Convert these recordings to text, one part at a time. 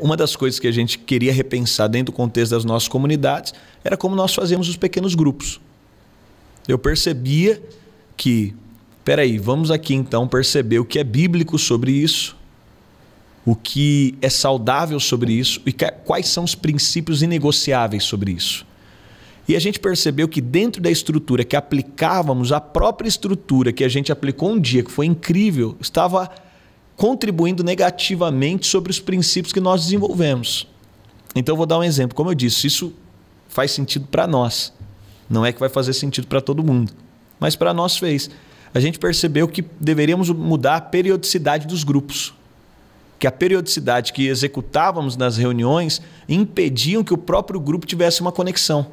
uma das coisas que a gente queria repensar dentro do contexto das nossas comunidades era como nós fazemos os pequenos grupos. Eu percebia que, peraí, vamos aqui então perceber o que é bíblico sobre isso, o que é saudável sobre isso e quais são os princípios inegociáveis sobre isso. E a gente percebeu que dentro da estrutura que aplicávamos, a própria estrutura que a gente aplicou um dia, que foi incrível, estava contribuindo negativamente sobre os princípios que nós desenvolvemos. Então eu vou dar um exemplo. Como eu disse, isso faz sentido para nós. Não é que vai fazer sentido para todo mundo, mas para nós fez. A gente percebeu que deveríamos mudar a periodicidade dos grupos. Que a periodicidade que executávamos nas reuniões impediam que o próprio grupo tivesse uma conexão.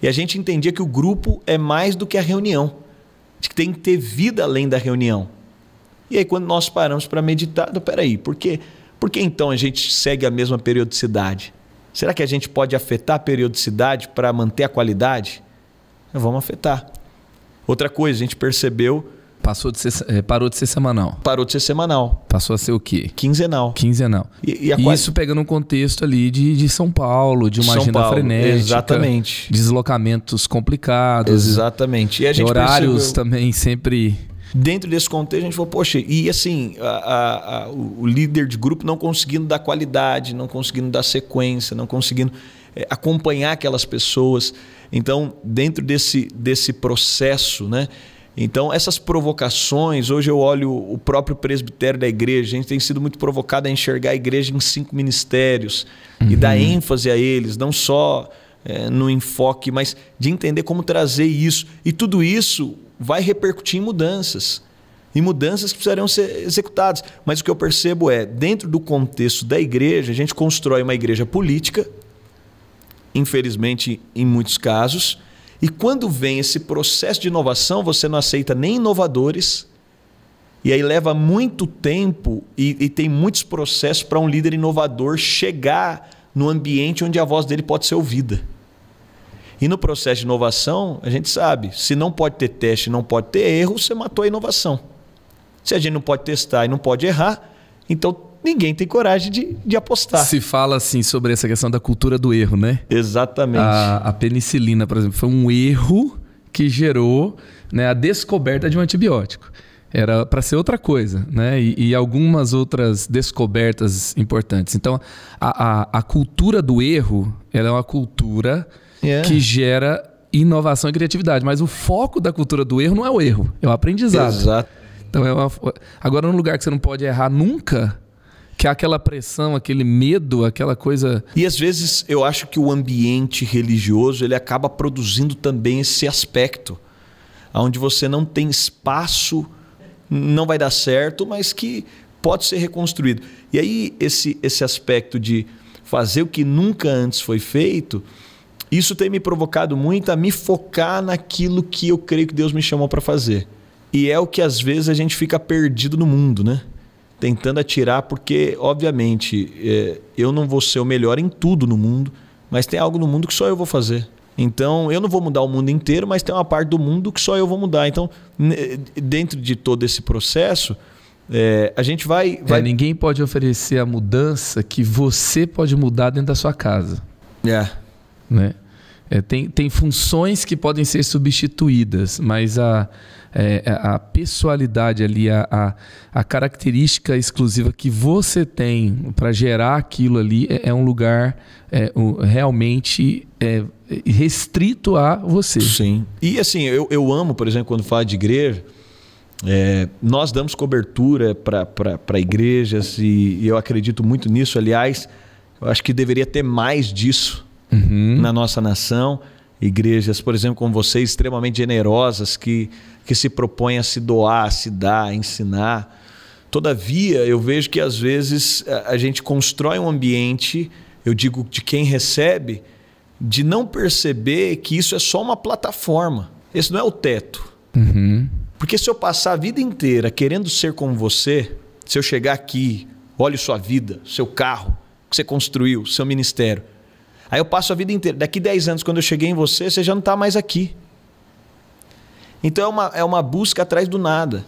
E a gente entendia que o grupo é mais do que a reunião, de que tem que ter vida além da reunião. E aí quando nós paramos para meditar, peraí, por que então a gente segue a mesma periodicidade? Será que a gente pode afetar a periodicidade para manter a qualidade? Vamos afetar. Outra coisa, a gente percebeu... Parou de ser semanal. Parou de ser semanal. Passou a ser o quê? Quinzenal. Quinzenal. E isso pegando um contexto ali de São Paulo, de uma agenda frenética. Exatamente. Deslocamentos complicados. Exatamente. E a gente horários também sempre... Dentro desse contexto, a gente falou, poxa, e assim, o líder de grupo não conseguindo dar qualidade, não conseguindo dar sequência, não conseguindo acompanhar aquelas pessoas. Então, dentro desse processo, né? Então, essas provocações, hoje eu olho o próprio presbitério da igreja, a gente tem sido muito provocado a enxergar a igreja em 5 ministérios e dar ênfase a eles, não só no enfoque, mas de entender como trazer isso. E tudo isso vai repercutir em mudanças que precisarão ser executadas. Mas o que eu percebo dentro do contexto da igreja, a gente constrói uma igreja política, infelizmente em muitos casos, e quando vem esse processo de inovação, você não aceita nem inovadores, e aí leva muito tempo e tem muitos processos para um líder inovador chegar no ambiente onde a voz dele pode ser ouvida. E no processo de inovação, a gente sabe, se não pode ter teste, não pode ter erro, você matou a inovação. Se a gente não pode testar e não pode errar, então ninguém tem coragem de apostar. Se fala assim sobre essa questão da cultura do erro, né? Exatamente. A penicilina, por exemplo, foi um erro que gerou, né, a descoberta de um antibiótico. Era para ser outra coisa, né? E algumas outras descobertas importantes. Então, a cultura do erro, ela é uma cultura que gera inovação e criatividade. Mas o foco da cultura do erro não é o erro, é o aprendizado. Exato. Então, agora, num lugar que você não pode errar nunca, que há aquela pressão, aquele medo, aquela coisa... E às vezes eu acho que o ambiente religioso ele acaba produzindo também esse aspecto, onde você não tem espaço, não vai dar certo, mas que pode ser reconstruído. E aí esse aspecto de fazer o que nunca antes foi feito, isso tem me provocado muito a me focar naquilo que eu creio que Deus me chamou para fazer. E é o que às vezes a gente fica perdido no mundo, né? Tentando atirar, porque, obviamente, eu não vou ser o melhor em tudo no mundo, mas tem algo no mundo que só eu vou fazer. Então, eu não vou mudar o mundo inteiro, mas tem uma parte do mundo que só eu vou mudar. Então, dentro de todo esse processo, a gente vai... Ninguém pode oferecer a mudança que você pode mudar dentro da sua casa. Né? Tem funções que podem ser substituídas, mas a pessoalidade ali, a característica exclusiva que você tem para gerar aquilo ali é um lugar realmente restrito a você. Sim. E assim, eu amo, por exemplo, quando falo de igreja, nós damos cobertura para igrejas e eu acredito muito nisso. Aliás, eu acho que deveria ter mais disso na nossa nação. Igrejas, por exemplo, como vocês, extremamente generosas, que se propõem a se doar, a se dar, a ensinar. Todavia, eu vejo que às vezes a gente constrói um ambiente, eu digo de quem recebe, de não perceber que isso é só uma plataforma. Esse não é o teto. Porque se eu passar a vida inteira querendo ser como você, se eu chegar aqui, olhe sua vida, seu carro, que você construiu, seu ministério, aí eu passo a vida inteira. Daqui 10 anos, quando eu cheguei em você, você já não está mais aqui. Então é uma busca atrás do nada.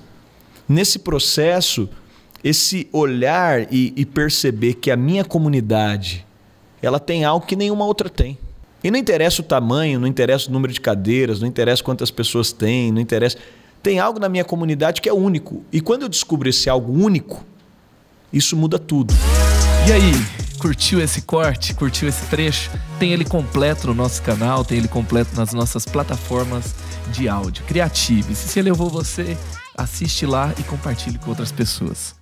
Nesse processo, esse olhar e perceber que a minha comunidade, ela tem algo que nenhuma outra tem. E não interessa o tamanho, não interessa o número de cadeiras, não interessa quantas pessoas tem, não interessa. Tem algo na minha comunidade que é único. E quando eu descubro esse algo único, isso muda tudo. E aí, curtiu esse corte? Curtiu esse trecho? Tem ele completo no nosso canal, tem ele completo nas nossas plataformas de áudio. Creative. Se elevou você, assiste lá e compartilhe com outras pessoas.